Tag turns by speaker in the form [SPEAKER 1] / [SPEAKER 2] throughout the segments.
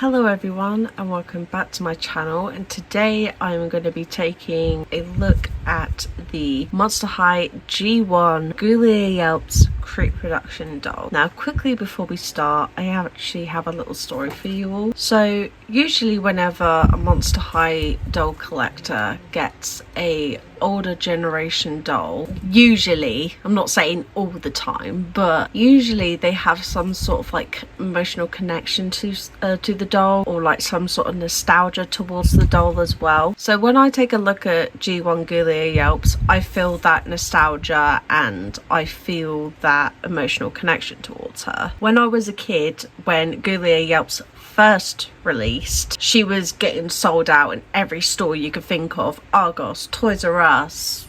[SPEAKER 1] Hello everyone and welcome back to my channel, and today I'm going to be taking a look at the Monster High G1 Ghoulia Yelps Reproduction doll. Now quickly before we start, I actually have a little story for you all. So usually whenever a Monster High doll collector gets a older generation doll, usually, I'm not saying all the time, but usually they have some sort of like emotional connection to the doll, or like some sort of nostalgia towards the doll as well. So when I take a look at G1 Ghoulia Yelps, I feel that nostalgia and I feel that emotional connection towards her. When I was a kid, when Ghoulia Yelps first released, she was getting sold out in every store you could think of. Argos, Toys R Us.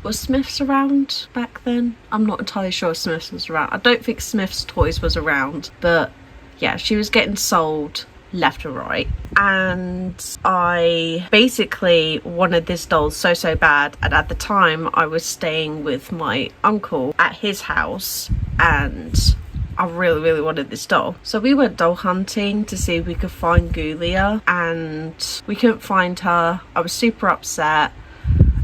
[SPEAKER 1] Was Smith's around back then? I'm not entirely sure if Smith's was around. I don't think Smith's Toys was around, but yeah, she was getting sold left and right, and I basically wanted this doll so bad. And at the time I was staying with my uncle at his house, and I really wanted this doll. So we went doll hunting to see if we could find Ghoulia, and we couldn't find her. I was super upset.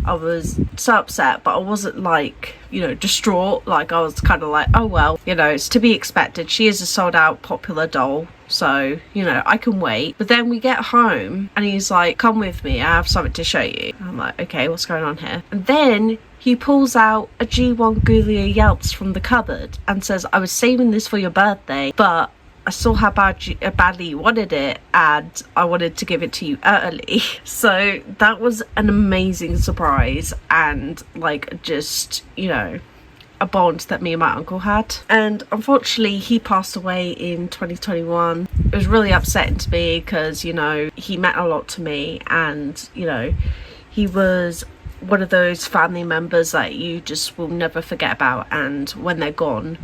[SPEAKER 1] I was so upset, but I wasn't like, you know, distraught. Like, I was kind of like, oh well, you know, it's to be expected. She is a sold out popular doll, so, you know, I can wait. But then we get home and he's like, come with me, I have something to show you. I'm like, okay, what's going on here? And then he pulls out a G1 Ghoulia Yelps from the cupboard and says, I was saving this for your birthday, but I saw how badly you wanted it, and I wanted to give it to you early. So that was an amazing surprise, and like, just, you know, a bond that me and my uncle had. And unfortunately he passed away in 2021. It was really upsetting to me because, you know, he meant a lot to me, and, you know, he was one of those family members that you just will never forget about, and when they're gone,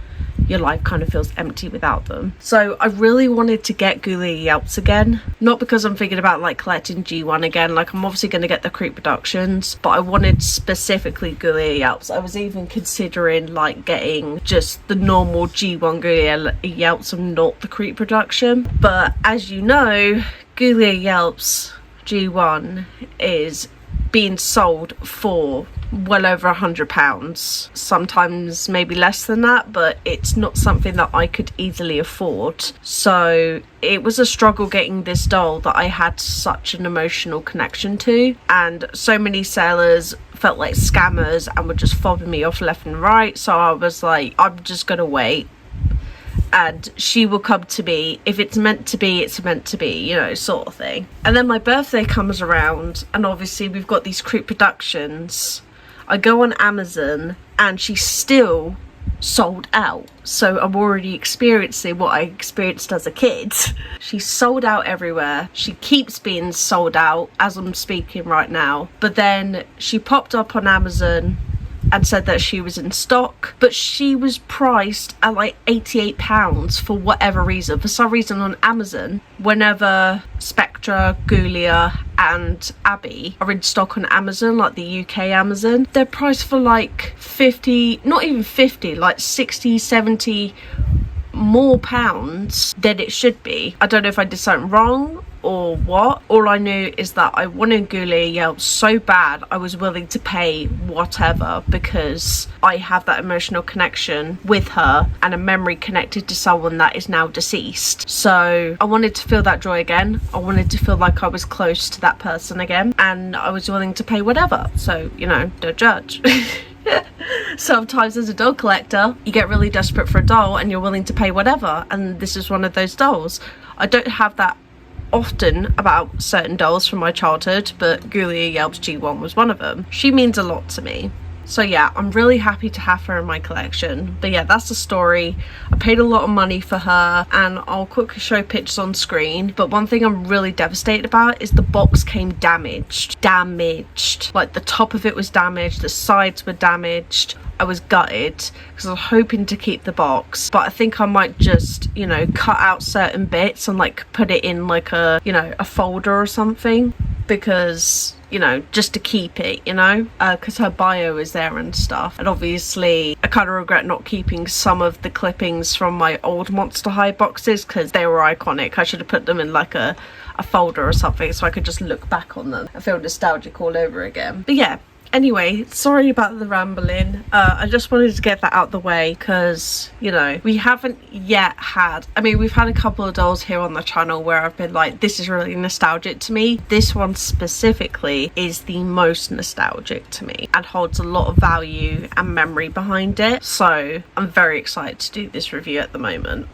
[SPEAKER 1] your life kind of feels empty without them. So I really wanted to get Ghoulia Yelps again, not because I'm thinking about like collecting G1 again. Like, I'm obviously going to get the Reproductions, but I wanted specifically Ghoulia Yelps. I was even considering like getting just the normal G1 Ghoulia Yelps and not the Reproduction. But as you know, Ghoulia Yelps G1 is being sold for well over £100, sometimes maybe less than that, but it's not something that I could easily afford. So it was a struggle getting this doll that I had such an emotional connection to, and so many sellers felt like scammers and were just fobbing me off left and right. So I was like, I'm just gonna wait, and she will come to me. If it's meant to be, it's meant to be, you know, sort of thing. And then my birthday comes around, and obviously we've got these Reproductions. I go on Amazon and she's still sold out. So I'm already experiencing what I experienced as a kid. She's sold out everywhere. She keeps being sold out as I'm speaking right now. But then she popped up on Amazon and said that she was in stock, but she was priced at like £88 for whatever reason. For some reason on Amazon, whenever Spectra, Ghoulia and Abby are in stock on Amazon, like the UK Amazon, they're priced for like 50, not even 50, like 60, 70 more pounds than it should be. I don't know if I did something wrong or what. All I knew is that I wanted Ghoulia Yelps so bad I was willing to pay whatever, because I have that emotional connection with her and a memory connected to someone that is now deceased. So I wanted to feel that joy again. I wanted to feel like I was close to that person again, and I was willing to pay whatever. So, you know, don't judge. Sometimes as a doll collector you get really desperate for a doll and you're willing to pay whatever, and this is one of those dolls. I don't have that often about certain dolls from my childhood, but Ghoulia Yelps G1 was one of them. She means a lot to me. So yeah, I'm really happy to have her in my collection. But yeah, that's the story. I paid a lot of money for her, and I'll quickly show pictures on screen. But one thing I'm really devastated about is the box came damaged. Like, the top of it was damaged, the sides were damaged. I was gutted because I was hoping to keep the box, but I think I might just, you know, cut out certain bits and like put it in like a, you know, a folder or something. because, you know, just to keep it, you know, because her bio is there and stuff. And obviously I kind of regret not keeping some of the clippings from my old Monster High boxes because they were iconic. I should have put them in like a folder or something so I could just look back on them and feel nostalgic all over again. But yeah, anyway, sorry about the rambling. I just wanted to get that out the way because, you know, we haven't yet had, I mean, we've had a couple of dolls here on the channel where I've been like, this is really nostalgic to me. This one specifically is the most nostalgic to me and holds a lot of value and memory behind it. So I'm very excited to do this review at the moment.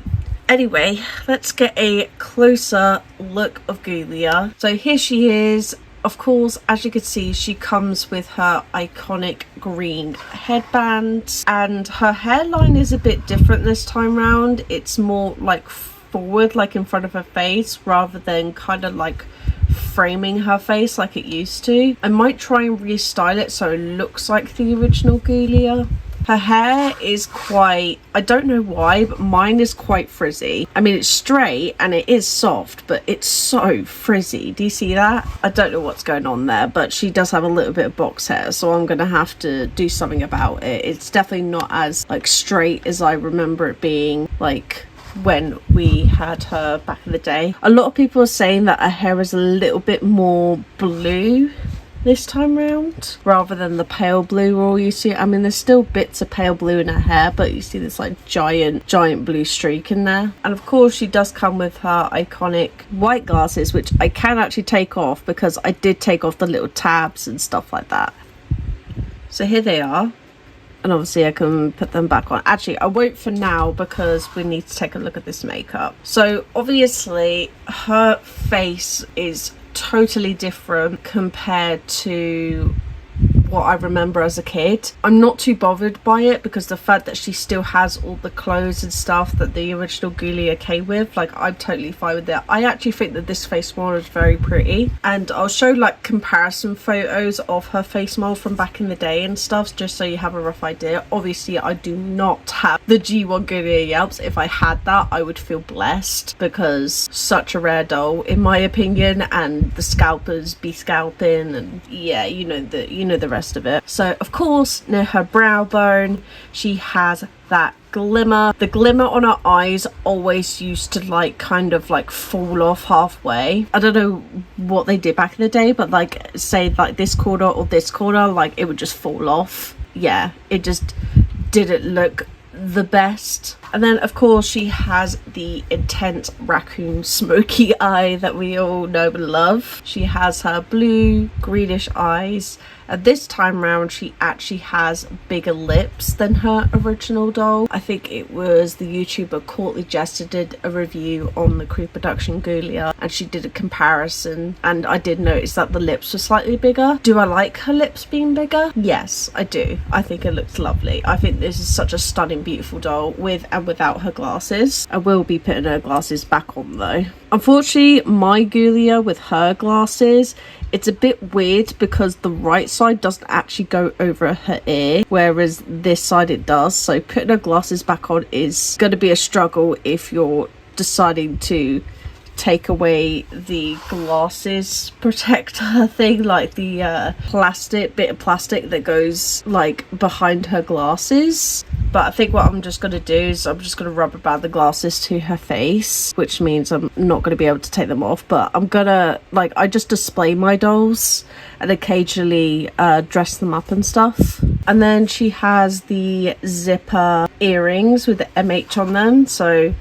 [SPEAKER 1] Anyway, let's get a closer look of Ghoulia. So here she is. Of course, as you can see, she comes with her iconic green headband, and her hairline is a bit different this time round. It's more like forward, like in front of her face, rather than kind of like framing her face like it used to. I might try and restyle it so it looks like the original Ghoulia. Her hair is quite, I don't know why, but mine is quite frizzy. I mean, it's straight and it is soft, but it's so frizzy. Do you see that? I don't know what's going on there, but she does have a little bit of box hair, so I'm gonna have to do something about it. It's definitely not as like straight as I remember it being, like when we had her back in the day. A lot of people are saying that her hair is a little bit more blue this time round rather than the pale blue we're all used to. I mean, there's still bits of pale blue in her hair, but you see this like giant blue streak in there. And of course she does come with her iconic white glasses, which I can actually take off because I did take off the little tabs and stuff like that. So here they are, and obviously I can put them back on. Actually, I won't for now because we need to take a look at this makeup. So obviously her face is totally different compared to what I remember as a kid. I'm not too bothered by it because the fact that she still has all the clothes and stuff that the original Ghoulia came with, like, I'm totally fine with that. I actually think that this face mold is very pretty, and I'll show like comparison photos of her face mold from back in the day and stuff just so you have a rough idea. Obviously I do not have the G1 Ghoulia Yelps. If I had that, I would feel blessed because such a rare doll in my opinion, and the scalpers be scalping, and yeah, you know the rest of it. So of course near her brow bone she has that glimmer. The glimmer on her eyes always used to like kind of like fall off halfway. I don't know what they did back in the day, but like say like this corner or this corner, like it would just fall off. Yeah, it just didn't look the best. And then of course she has the intense raccoon smoky eye that we all know and love. She has her blue greenish eyes, and this time round she actually has bigger lips than her original doll. I think it was the YouTuber Courtly Jester did a review on the Reproduction Ghoulia, and she did a comparison, and I did notice that the lips were slightly bigger. Do I like her lips being bigger? Yes, I do. I think it looks lovely. I think this is such a stunning, beautiful doll with and without her glasses. I will be putting her glasses back on though. Unfortunately, my Ghoulia with her glasses, it's a bit weird because the right side doesn't actually go over her ear, whereas this side it does. So putting her glasses back on is going to be a struggle if you're deciding to take away the glasses protector thing, like the bit of plastic that goes like behind her glasses. But I think what I'm just going to do is I'm just going to rubber band the glasses to her face, which means I'm not going to be able to take them off. But I'm going to, like, I just display my dolls and occasionally dress them up and stuff. And then she has the zipper earrings with the MH on them, so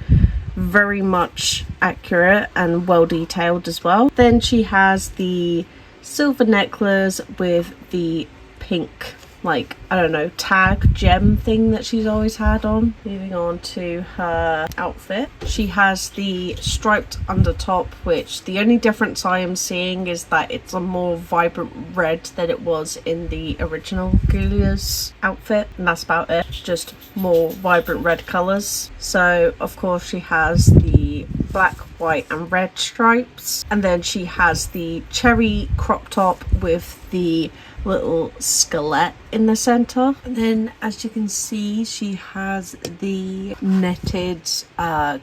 [SPEAKER 1] very much accurate and well detailed as well. Then she has the silver necklace with the pink, like, I don't know, tag gem thing that she's always had on. Moving on to her outfit, she has the striped undertop, which the only difference I am seeing is that it's a more vibrant red than it was in the original Ghoulia's outfit, and that's about it. Just more vibrant red colours. So of course she has the black, white and red stripes. And then she has the cherry crop top with the little skeleton in the center. And then as you can see, she has the netted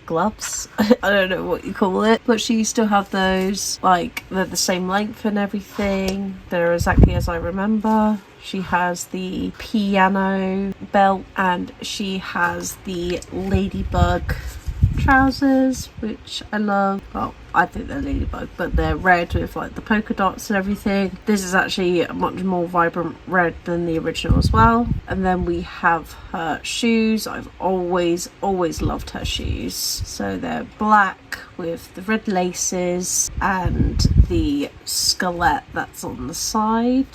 [SPEAKER 1] gloves. I don't know what you call it, but she still have those, like they're the same length and everything. They're exactly as I remember. She has the piano belt and she has the ladybug trousers, which I love. Well, I think they're ladybug, but they're red with like the polka dots and everything. This is actually a much more vibrant red than the original as well. And then we have her shoes. I've always loved her shoes. So they're black with the red laces and the skeleton that's on the side.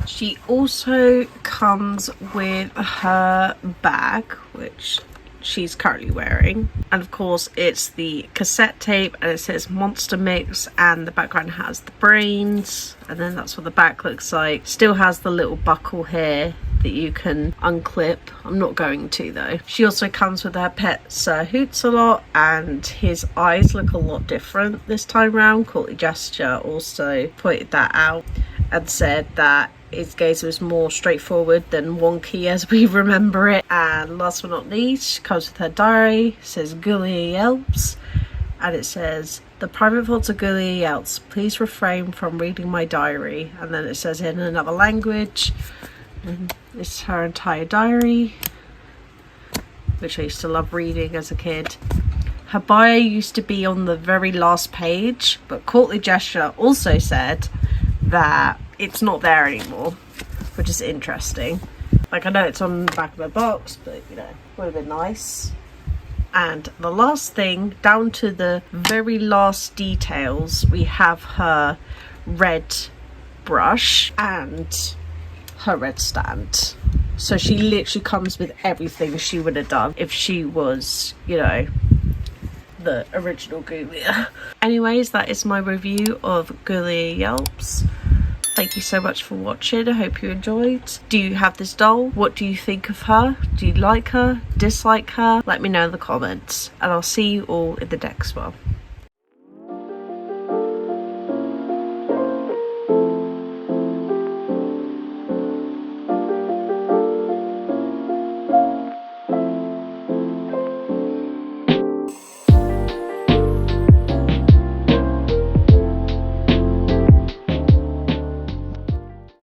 [SPEAKER 1] She also comes with her bag, which she's currently wearing, and of course it's the cassette tape and it says Monster Mix, and the background has the brains, and then that's what the back looks like. Still has the little buckle here that you can unclip. I'm not going to though. She also comes with her pet Sir Hoots-a-Lot, and his eyes look a lot different this time round. Courtly Gesture also pointed that out and said that his gaze was more straightforward than wonky as we remember it. And last but not least, she comes with her diary. It says Ghoulia Yelps, and it says, "The private thoughts of Ghoulia Yelps. Please refrain from reading my diary." And then it says in another language, and it's her entire diary, which I used to love reading as a kid. Her bio used to be on the very last page, but Courtly Gesture also said that it's not there anymore, which is interesting. Like, I know it's on the back of the box, but you know, would have been nice. And the last thing, down to the very last details, we have her red brush and her red stand. So she literally comes with everything she would have done if she was, you know, the original Ghoulia. Anyways, that is my review of Ghoulia Yelps. Thank you so much for watching. I hope you enjoyed. Do you have this doll? What do you think of her? Do you like her? Dislike her? Let me know in the comments, and I'll see you all in the next one.